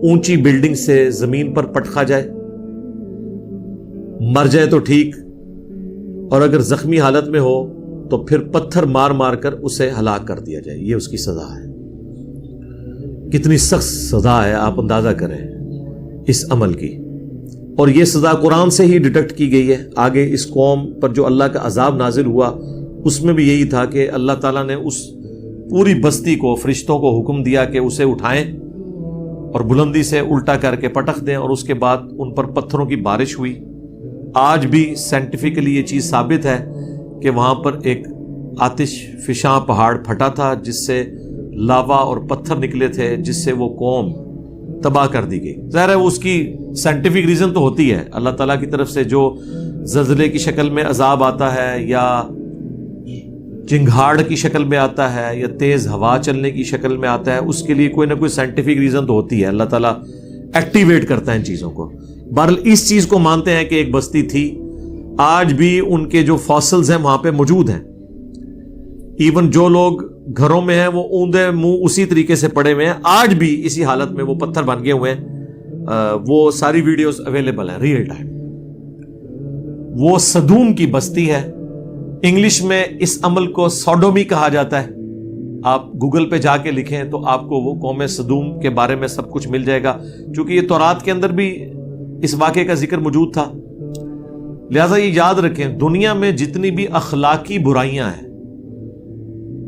اونچی بلڈنگ سے زمین پر پٹکا جائے, مر جائے تو ٹھیک, اور اگر زخمی حالت میں ہو تو پھر پتھر مار مار کر اسے ہلاک کر دیا جائے. یہ اس کی سزا ہے. کتنی سخت سزا ہے, آپ اندازہ کریں اس عمل کی. اور یہ سزا قرآن سے ہی ڈیٹیکٹ کی گئی ہے. آگے اس قوم پر جو اللہ کا عذاب نازل ہوا اس میں بھی یہی تھا کہ اللہ تعالیٰ نے اس پوری بستی کو, فرشتوں کو حکم دیا کہ اسے اٹھائیں اور بلندی سے الٹا کر کے پٹک دیں, اور اس کے بعد ان پر پتھروں کی بارش ہوئی. آج بھی سائنٹیفکلی یہ چیز ثابت ہے کہ وہاں پر ایک آتش فشاں پہاڑ پھٹا تھا جس سے لاوا اور پتھر نکلے تھے, جس سے وہ قوم تباہ کر دی گئی. ظاہر ہے اس کی سائنٹیفک ریزن تو ہوتی ہے, اللہ تعالیٰ کی طرف سے جو زلزلے کی شکل میں عذاب آتا ہے یا چنگھاڑ کی شکل میں آتا ہے یا تیز ہوا چلنے کی شکل میں آتا ہے, اس کے لیے کوئی نہ کوئی سائنٹیفک ریزن تو ہوتی ہے. اللہ تعالیٰ ایکٹیویٹ کرتا ہے ان چیزوں کو. بہرحال اس چیز کو مانتے ہیں کہ ایک بستی تھی, آج بھی ان کے جو فاسلز ہیں وہاں پہ موجود ہیں. ایون جو لوگ گھروں میں ہیں وہ اوندے منہ اسی طریقے سے پڑے ہوئے ہیں, آج بھی اسی حالت میں وہ پتھر بن گئے ہوئے ہیں. وہ ساری ویڈیوز اویلیبل ہیں ریئل ٹائم. وہ صدوم کی بستی ہے. انگلش میں اس عمل کو سوڈومی کہا جاتا ہے. آپ گوگل پہ جا کے لکھیں تو آپ کو وہ قوم صدوم کے بارے میں سب کچھ مل جائے گا, چونکہ یہ تورات کے اندر بھی اس واقعے کا ذکر موجود تھا. لہذا یہ یاد رکھیں, دنیا میں جتنی بھی اخلاقی برائیاں ہیں,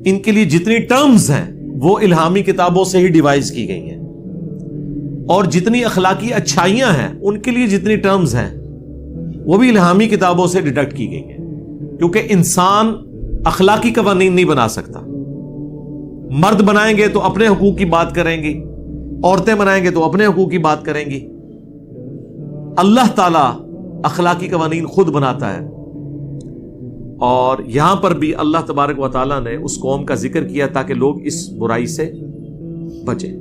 ان کے لیے جتنی ٹرمز ہیں وہ الہامی کتابوں سے ہی ڈیوائز کی گئی ہیں, اور جتنی اخلاقی اچھائیاں ہیں ان کے لیے جتنی ٹرمز ہیں وہ بھی الہامی کتابوں سے ڈیڈکٹ کی گئی ہیں. کیونکہ انسان اخلاقی قوانین نہیں بنا سکتا. مرد بنائیں گے تو اپنے حقوق کی بات کریں گی, عورتیں بنائیں گے تو اپنے حقوق کی بات کریں گی. اللہ تعالی اخلاقی قوانین خود بناتا ہے. اور یہاں پر بھی اللہ تبارک و تعالیٰ نے اس قوم کا ذکر کیا تاکہ لوگ اس برائی سے بچیں.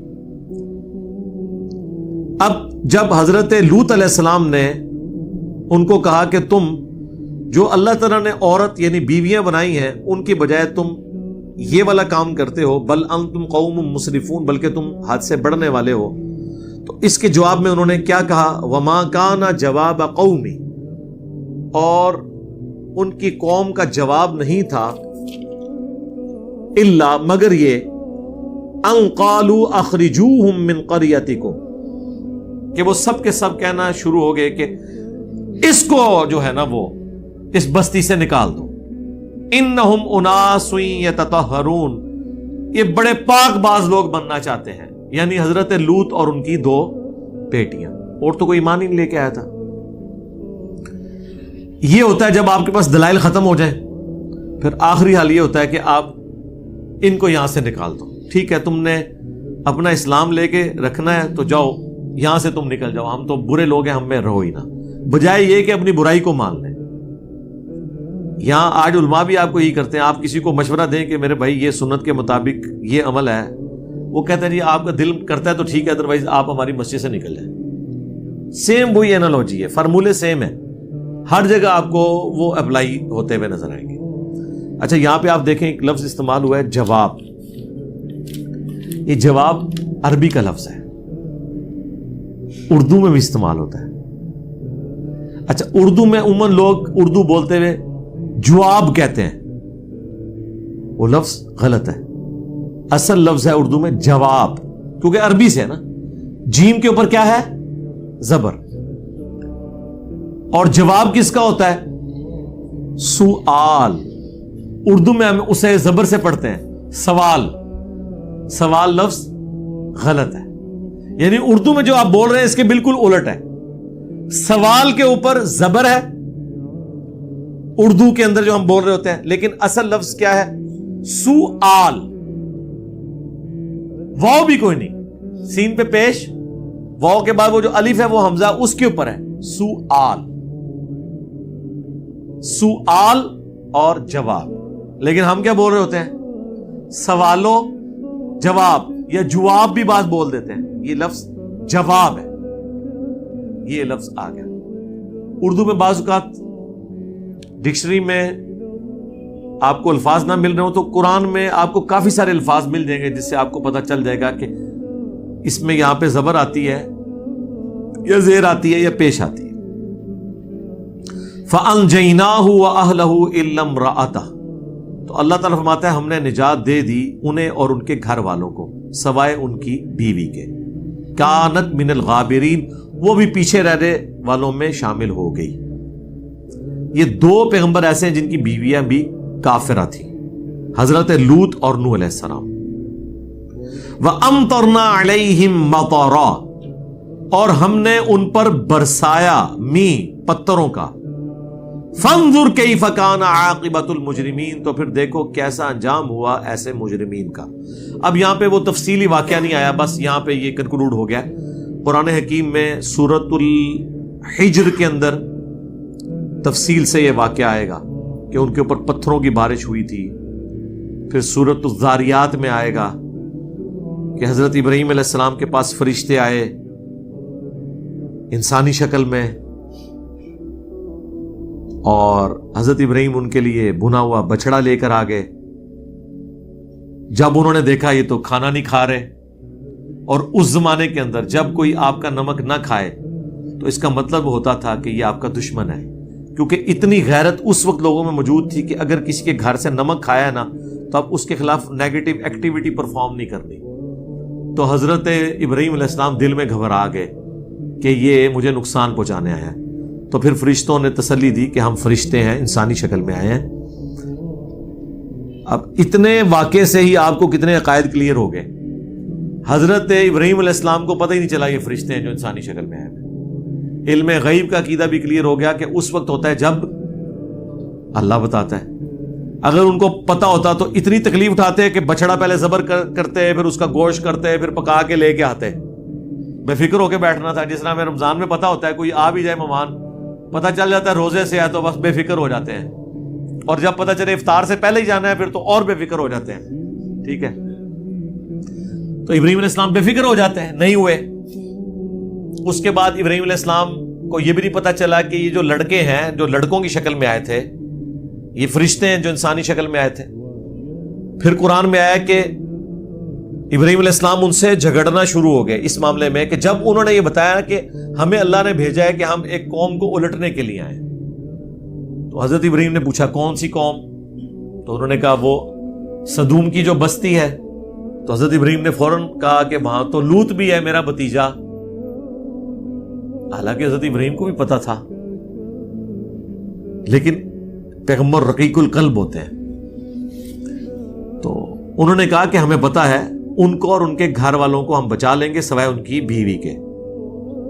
اب جب حضرت لوط علیہ السلام نے ان کو کہا کہ تم جو اللہ تعالیٰ نے عورت یعنی بیویاں بنائی ہیں ان کی بجائے تم یہ والا کام کرتے ہو, بل انتم قوم مسرفون, بلکہ تم حد سے بڑھنے والے ہو, تو اس کے جواب میں انہوں نے کیا کہا, وما کان جواب قومی, اور ان کی قوم کا جواب نہیں تھا الا مگر یہ ان قالوا اخرجوہم من قریتکم, کہ وہ سب کے سب کہنا شروع ہو گئے کہ اس کو جو ہے نا وہ اس بستی سے نکال دو. انہم اناس یتطہرون, یہ بڑے پاک باز لوگ بننا چاہتے ہیں, یعنی حضرت لوط اور ان کی 2 بیٹیاں. اور تو کوئی ایمان ہی نہیں لے کے آیا تھا. یہ ہوتا ہے جب آپ کے پاس دلائل ختم ہو جائیں, پھر آخری حال یہ ہوتا ہے کہ آپ ان کو یہاں سے نکال دو. ٹھیک ہے, تم نے اپنا اسلام لے کے رکھنا ہے تو جاؤ یہاں سے, تم نکل جاؤ, ہم تو برے لوگ ہیں, ہم میں رہو ہی نہ, بجائے یہ کہ اپنی برائی کو مان لیں. یہاں آج علماء بھی آپ کو یہی کرتے ہیں. آپ کسی کو مشورہ دیں کہ میرے بھائی یہ سنت کے مطابق یہ عمل ہے, وہ کہتے ہیں جی آپ کا دل کرتا ہے تو ٹھیک ہے, ادروائز آپ ہماری مسجد سے نکل جائیں. سیم وہی انالوجی ہے, فارمولے سیم ہے, ہر جگہ آپ کو وہ اپلائی ہوتے ہوئے نظر آئیں گے. اچھا, یہاں پہ آپ دیکھیں ایک لفظ استعمال ہوا ہے جواب. یہ جواب عربی کا لفظ ہے, اردو میں بھی استعمال ہوتا ہے. اچھا, اردو میں عموماً لوگ اردو بولتے ہوئے جواب کہتے ہیں, وہ لفظ غلط ہے. اصل لفظ ہے اردو میں جواب, کیونکہ عربی سے ہے نا. جیم کے اوپر کیا ہے, زبر, اور جواب کس کا ہوتا ہے, سؤال. اردو میں ہم اسے زبر سے پڑھتے ہیں سوال. سوال لفظ غلط ہے, یعنی اردو میں جو آپ بول رہے ہیں اس کے بالکل الٹ ہے. سوال کے اوپر زبر ہے اردو کے اندر جو ہم بول رہے ہوتے ہیں, لیکن اصل لفظ کیا ہے, سؤال. واو بھی کوئی نہیں, سین پہ پیش, واو کے بعد وہ جو الف ہے وہ حمزہ اس کے اوپر ہے, سؤال. سؤال اور جواب. لیکن ہم کیا بول رہے ہوتے ہیں, سوالو جواب, یا جواب بھی بات بول دیتے ہیں. یہ لفظ جواب ہے, یہ لفظ آ گیا. اردو میں بعض اوقات ڈکشنری میں آپ کو الفاظ نہ مل رہے ہو تو قرآن میں آپ کو کافی سارے الفاظ مل جائیں گے, جس سے آپ کو پتہ چل جائے گا کہ اس میں یہاں پہ زبر آتی ہے یا زیر آتی ہے یا پیش آتی ہے. فَأَنْجَيْنَاهُ وَأَهْلَهُ إِلَّا امْرَأَتَهُ، تو اللہ تعالیٰ فرماتا ہے ہم نے نجات دے دی انہیں اور ان کے گھر والوں کو سوائے ان کی بیوی کے. کانت من الغابرین، وہ بھی پیچھے رہنے والوں میں شامل ہو گئی. یہ دو پیغمبر ایسے ہیں جن کی بیویاں بھی کافرہ تھیں، حضرت لوط اور نوح علیہ السلام. وَأَمْطَرْنَا عَلَيْهِمْ مَطَرًا، اور ہم نے ان پر برسایا می پتھروں کا. فَانظُرْ كَيْفَ كَانَ عَاقِبَةُ الْمُجْرِمِينَ، تو پھر دیکھو کیسا انجام ہوا ایسے مجرمین کا. اب یہاں پہ وہ تفصیلی واقعہ نہیں آیا، بس یہاں پہ یہ کنکلوڈ ہو گیا. قرآن حکیم میں سورۃ الحجر کے اندر تفصیل سے یہ واقعہ آئے گا کہ ان کے اوپر پتھروں کی بارش ہوئی تھی. پھر سورۃ الذاریات میں آئے گا کہ حضرت ابراہیم علیہ السلام کے پاس فرشتے آئے انسانی شکل میں، اور حضرت ابراہیم ان کے لیے بھنا ہوا بچڑا لے کر آ گئے. جب انہوں نے دیکھا یہ تو کھانا نہیں کھا رہے، اور اس زمانے کے اندر جب کوئی آپ کا نمک نہ کھائے تو اس کا مطلب ہوتا تھا کہ یہ آپ کا دشمن ہے، کیونکہ اتنی غیرت اس وقت لوگوں میں موجود تھی کہ اگر کسی کے گھر سے نمک کھایا ہے نا تو اب اس کے خلاف نیگیٹو ایکٹیویٹی پرفارم نہیں کرنی. تو حضرت ابراہیم علیہ السلام دل میں گھبرا گئے کہ یہ مجھے نقصان پہنچانے آیا ہے. تو پھر فرشتوں نے تسلی دی کہ ہم فرشتے ہیں، انسانی شکل میں آئے ہیں. اب اتنے واقعے سے ہی آپ کو کتنے عقائد کلیئر ہو گئے. حضرت ابراہیم علیہ السلام کو پتہ ہی نہیں چلا یہ فرشتے ہیں جو انسانی شکل میں آئے ہیں. علم غیب کا عقیدہ بھی کلیئر ہو گیا کہ اس وقت ہوتا ہے جب اللہ بتاتا ہے. اگر ان کو پتا ہوتا تو اتنی تکلیف اٹھاتے ہیں کہ بچڑا پہلے ذبح کرتے، پھر اس کا گوشت کرتے، پھر پکا کے لے کے آتے. بے فکر ہو کے بیٹھنا تھا. جس طرح ہمیں رمضان میں پتا ہوتا ہے کوئی آ بھی جائے مہمان، پتا چل جاتا ہے روزے سے ہے تو بس بے فکر ہو جاتے ہیں، اور جب پتا چلے افطار سے پہلے ہی جانا ہے پھر تو اور بے فکر ہو جاتے ہیں. ٹھیک ہے، تو ابراہیم علیہ السلام بے فکر ہو جاتے ہیں، نہیں ہوئے. اس کے بعد ابراہیم علیہ السلام کو یہ بھی نہیں پتا چلا کہ یہ جو لڑکے ہیں جو لڑکوں کی شکل میں آئے تھے یہ فرشتے ہیں جو انسانی شکل میں آئے تھے. پھر قرآن میں آیا کہ ابراہیم علیہ السلام ان سے جھگڑنا شروع ہو گئے اس معاملے میں کہ جب انہوں نے یہ بتایا کہ ہمیں اللہ نے بھیجا ہے کہ ہم ایک قوم کو الٹنے کے لیے آئے. تو حضرت ابراہیم نے پوچھا کون سی قوم؟ تو انہوں نے کہا وہ سدوم کی جو بستی ہے. تو حضرت ابراہیم نے فوراً کہا کہ وہاں تو لوط بھی ہے میرا بھتیجا. حالانکہ حضرت ابراہیم کو بھی پتا تھا، لیکن پیغمبر رقیق القلب ہوتے ہیں. تو انہوں نے کہا کہ ہمیں پتا ہے ان کو اور ان کے گھر والوں کو ہم بچا لیں گے سوائے ان کی بیوی کے.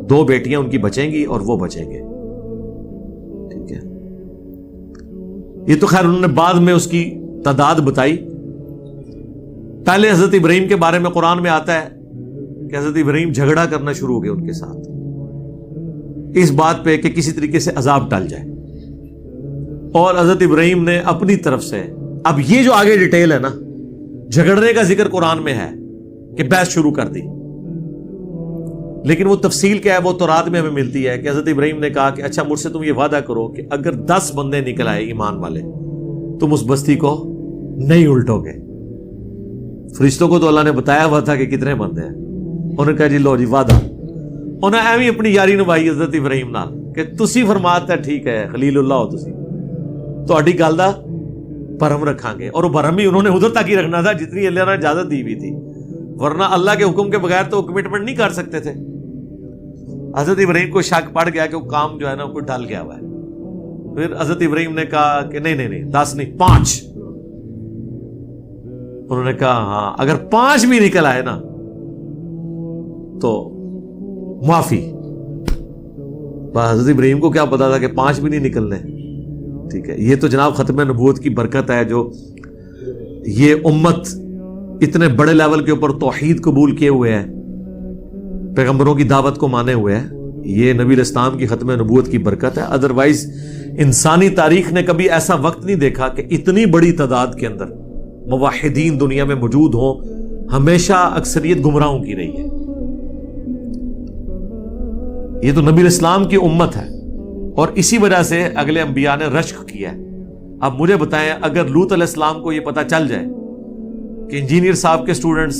2 بیٹیاں ان کی بچیں گی اور وہ بچیں گے. ٹھیک ہے، یہ تو خیر انہوں نے بعد میں اس کی تعداد بتائی. پہلے حضرت ابراہیم کے بارے میں قرآن میں آتا ہے کہ حضرت ابراہیم جھگڑا کرنا شروع ہو گئے ان کے ساتھ اس بات پہ کہ کسی طریقے سے عذاب ٹل جائے. اور حضرت ابراہیم نے اپنی طرف سے، اب یہ جو آگے ڈیٹیل ہے نا، جھگڑنے کا ذکر قرآن میں ہے کہ بحث شروع کر دی، لیکن وہ تفصیل کیا ہے وہ تورات میں ہمیں ملتی ہے کہ حضرت ابراہیم نے کہا کہ اچھا مجھ سے تم یہ وعدہ کرو کہ اگر 10 بندے نکل آئے ایمان والے تم اس بستی کو نہیں الٹو گے. فرشتوں کو تو اللہ نے بتایا ہوا تھا کہ کتنے بندے ہیں. انہوں نے کہا جی لو جی وعدہ. انہوں نے ایویں اپنی یاری نبھائی حضرت ابراہیم نال کہ تسی فرماتے ٹھیک ہے خلیل اللہ ہو تسی تہاڈی گل دا بھرم رکھاں گے. اور وہ بھرم بھی انہوں نے ادھر تک ہی رکھنا تھا جتنی اللہ نے اجازت دی ہوئی تھی، ورنہ اللہ کے حکم کے بغیر تو کمٹمنٹ نہیں کر سکتے تھے. حضرت ابراہیم کو شک پڑ گیا کہ وہ کام جو ہے نا کوئی ڈل گیا ہوا ہے. پھر حضرت ابراہیم نے کہا کہ نہیں 10 نہیں 5. انہوں نے کہا ہاں اگر 5 بھی نکل آئے نا تو معافی. حضرت ابراہیم کو کیا پتا تھا کہ 5 بھی نہیں نکلنے. ٹھیک ہے، یہ تو جناب ختم نبوت کی برکت ہے جو یہ امت اتنے بڑے لیول کے اوپر توحید قبول کیے ہوئے ہے، پیغمبروں کی دعوت کو مانے ہوئے ہیں. یہ نبی علیہ السلام کی ختم نبوت کی برکت ہے. ادروائز انسانی تاریخ نے کبھی ایسا وقت نہیں دیکھا کہ اتنی بڑی تعداد کے اندر موحدین دنیا میں موجود ہوں. ہمیشہ اکثریت گمراہوں کی رہی ہے. یہ تو نبی علیہ السلام کی امت ہے اور اسی وجہ سے اگلے انبیاء نے رشک کیا ہے. اب مجھے بتائیں اگر لوط علیہ السلام کو یہ پتا چل جائے کہ انجینئر صاحب کے سٹوڈنٹس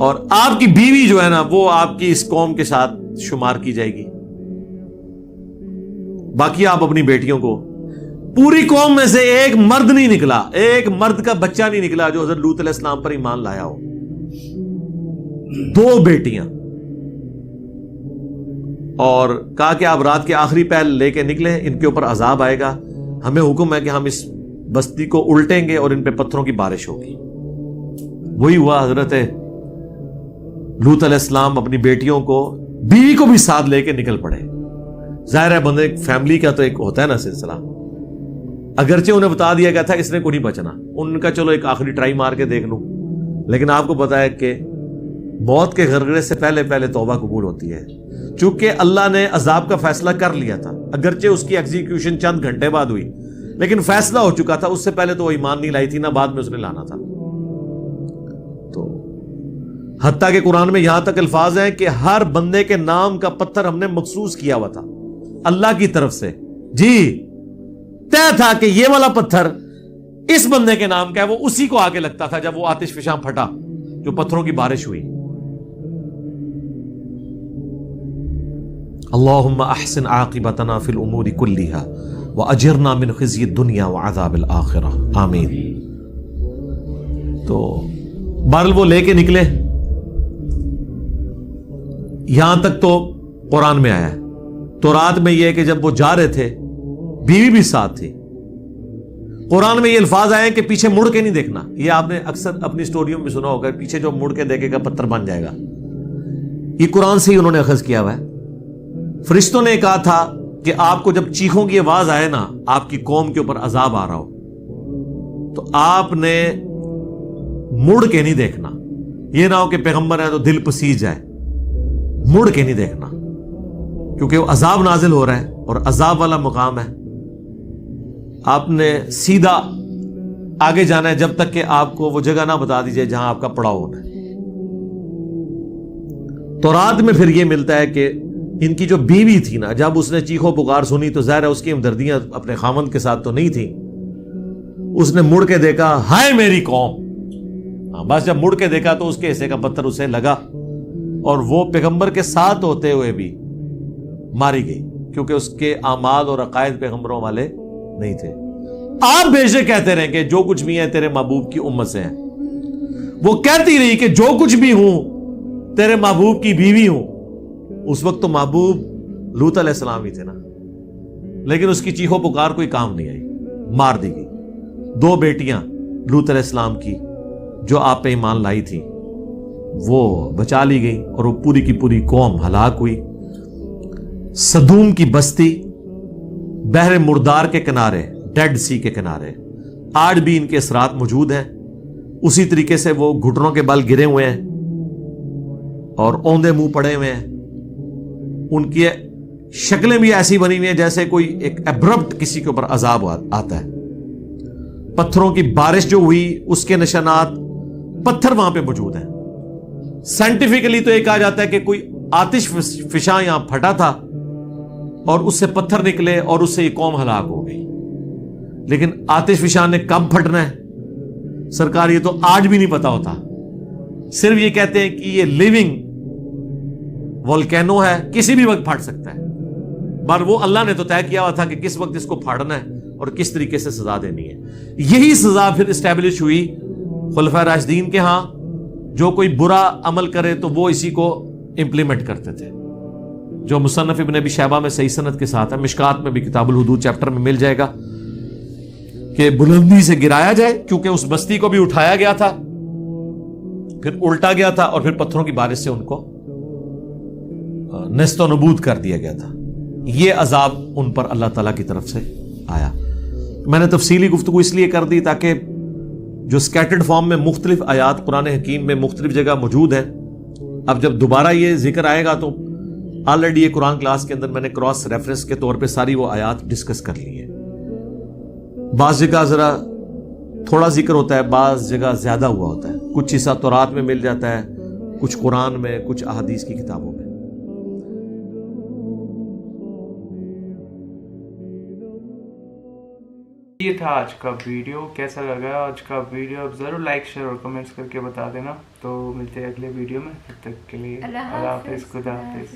اور آپ کی بیوی جو ہے نا وہ آپ کی اس قوم کے ساتھ شمار کی جائے گی. باقی آپ اپنی بیٹیوں کو, پوری قوم میں سے ایک مرد نہیں نکلا, ایک مرد کا بچہ نہیں نکلا جو حضرت لوط علیہ السلام پر ایمان لایا ہو. 2 بیٹیاں, اور کہا کہ آپ رات کے آخری پہل لے کے نکلیں, ان کے اوپر عذاب آئے گا, ہمیں حکم ہے کہ ہم اس بستی کو الٹیں گے اور ان پہ پتھروں کی بارش ہوگی. وہی ہوا, حضرت لوط علیہ السلام اپنی بیٹیوں کو, بیوی کو بھی ساتھ لے کے نکل پڑے. ظاہر ہے بندے فیملی کا تو ایک ہوتا ہے نا سلسلہ, اگرچہ انہیں بتا دیا گیا تھا اس نے کو نہیں بچنا, ان کا چلو ایک آخری ٹرائی مار کے دیکھ لوں, لیکن آپ کو پتا ہے کہ موت کے غرغرے سے پہلے پہلے توبہ قبول ہوتی ہے. چونکہ اللہ نے عذاب کا فیصلہ کر لیا تھا, اگرچہ اس کی ایگزیکیوشن چند گھنٹے بعد ہوئی, لیکن فیصلہ ہو چکا تھا. اس سے پہلے تو وہ ایمان نہیں لائی تھی, نہ بعد میں اس نے لانا تھا. تو حتیٰ کہ قرآن میں یہاں تک الفاظ ہیں کہ ہر بندے کے نام کا پتھر ہم نے مخصوص کیا ہوا تھا اللہ کی طرف سے. جی طے تھا کہ یہ والا پتھر اس بندے کے نام کا ہے, وہ اسی کو آگے لگتا تھا جب وہ آتش فشاں پھٹا, جو پتھروں کی بارش ہوئی. اللہم احسن عاقبتنا فی الامور کلیہا واجرنا من خزی الدنیا وعذاب الاخرہ, آمین. تو بہرحال وہ لے کے نکلے. یہاں تک تو قرآن میں آیا ہے. تو رات میں یہ کہ جب وہ جا رہے تھے, بیوی بھی ساتھ تھی. قرآن میں یہ الفاظ آئے کہ پیچھے مڑ کے نہیں دیکھنا. یہ آپ نے اکثر اپنی سٹوریوں میں سنا ہوگا, پیچھے جو مڑ کے دیکھے گا پتھر بن جائے گا. یہ قرآن سے ہی انہوں نے اخذ کیا ہوا ہے. فرشتوں نے کہا تھا کہ آپ کو جب چیخوں کی آواز آئے نا, آپ کی قوم کے اوپر عذاب آ رہا ہو, تو آپ نے مڑ کے نہیں دیکھنا. یہ نہ ہو کہ پیغمبر ہے تو دل پسیج جائے. مڑ کے نہیں دیکھنا, کیونکہ وہ عذاب نازل ہو رہا ہے اور عذاب والا مقام ہے. آپ نے سیدھا آگے جانا ہے جب تک کہ آپ کو وہ جگہ نہ بتا دیجئے جہاں آپ کا پڑاؤ ہونا ہے. تو رات میں پھر یہ ملتا ہے کہ ان کی جو بیوی تھی نا, جب اس نے چیخو پکار سنی تو ظاہر ہے اس کی ہمدردیاں اپنے خامند کے ساتھ تو نہیں تھی. اس نے مڑ کے دیکھا, ہائے میری قوم. بس جب مڑ کے دیکھا تو اس کے حصے کا پتھر اسے لگا, اور وہ پیغمبر کے ساتھ ہوتے ہوئے بھی ماری گئی, کیونکہ اس کے اعمال اور عقائد پیغمبروں والے نہیں تھے. آپ بے شک کہتے رہے کہ جو کچھ بھی ہے تیرے محبوب کی امت سے ہیں. وہ کہتی رہی کہ جو کچھ بھی ہوں تیرے محبوب کی بیوی ہوں. اس وقت تو محبوب لوط علیہ السلام ہی تھے نا, لیکن اس کی چیخو پکار کوئی کام نہیں آئی, مار دی گئی. 2 بیٹیاں لوط علیہ السلام کی جو آپ پہ ایمان لائی تھی وہ بچا لی گئی, اور وہ پوری کی پوری قوم ہلاک ہوئی. سدوم کی بستی بحر مردار کے کنارے, ڈیڈ سی کے کنارے, آج بھی ان کے اثرات موجود ہیں. اسی طریقے سے وہ گھٹنوں کے بل گرے ہوئے ہیں اور اوندے منہ پڑے ہوئے ہیں. ان کی شکلیں بھی ایسی بنی ہوئی ہیں جیسے کوئی ایک ایبرپٹ کسی کے اوپر عذاب آتا ہے. پتھروں کی بارش جو ہوئی اس کے نشانات پتھر وہاں پہ موجود ہیں. سائنٹیفکلی تو یہ کہا جاتا ہے کہ کوئی آتش فشاں یہاں پھٹا تھا اور اس سے پتھر نکلے اور اس سے یہ قوم ہلاک ہو گئی. لیکن آتش فشاں نے کب پھٹنا ہے سرکار یہ تو آج بھی نہیں پتا ہوتا. صرف یہ کہتے ہیں کہ یہ لیونگ والکینو ہے, کسی بھی وقت پھٹ سکتا ہے. پر وہ اللہ نے تو طے کیا ہوا تھا کہ کس وقت اس کو پھاڑنا ہے اور کس طریقے سے سزا دینی ہے. یہی سزا پھر اسٹیبلش ہوئی خلفائے راشدین کے ہاں. جو کوئی برا عمل کرے تو وہ اسی کو امپلیمنٹ کرتے تھے, جو مصنف ابن ابی شیبہ میں صحیح سند کے ساتھ ہے. مشکات میں بھی کتاب الحدود چیپٹر میں مل جائے گا کہ بلندی سے گرایا جائے, کیونکہ اس بستی کو بھی اٹھایا گیا تھا, پھر الٹا گیا تھا, اور پھر پتھروں کی بارش سے ان کو نیست و نبود کر دیا گیا تھا. یہ عذاب ان پر اللہ تعالیٰ کی طرف سے آیا. میں نے تفصیلی گفتگو اس لیے کر دی تاکہ جو سکیٹرڈ فارم میں مختلف آیات قرآن حکیم میں مختلف جگہ موجود ہیں, اب جب دوبارہ یہ ذکر آئے گا تو آلریڈی یہ قرآن کلاس کے اندر میں نے کراس ریفرنس کے طور پہ ساری وہ آیات ڈسکس کر لی ہیں. بعض جگہ ذرا تھوڑا ذکر ہوتا ہے, بعض جگہ زیادہ ہوا ہوتا ہے. کچھ حصہ تورات میں مل جاتا ہے, کچھ قرآن میں, کچھ احادیث کی کتابوں میں. یہ تھا آج کا ویڈیو. کیسا لگا آج کا ویڈیو آپ ضرور لائک شیئر اور کمنٹس کر کے بتا دینا. تو ملتے ہیں اگلے ویڈیو میں. تب تک کے لیے اللہ حافظ. خدا حافظ.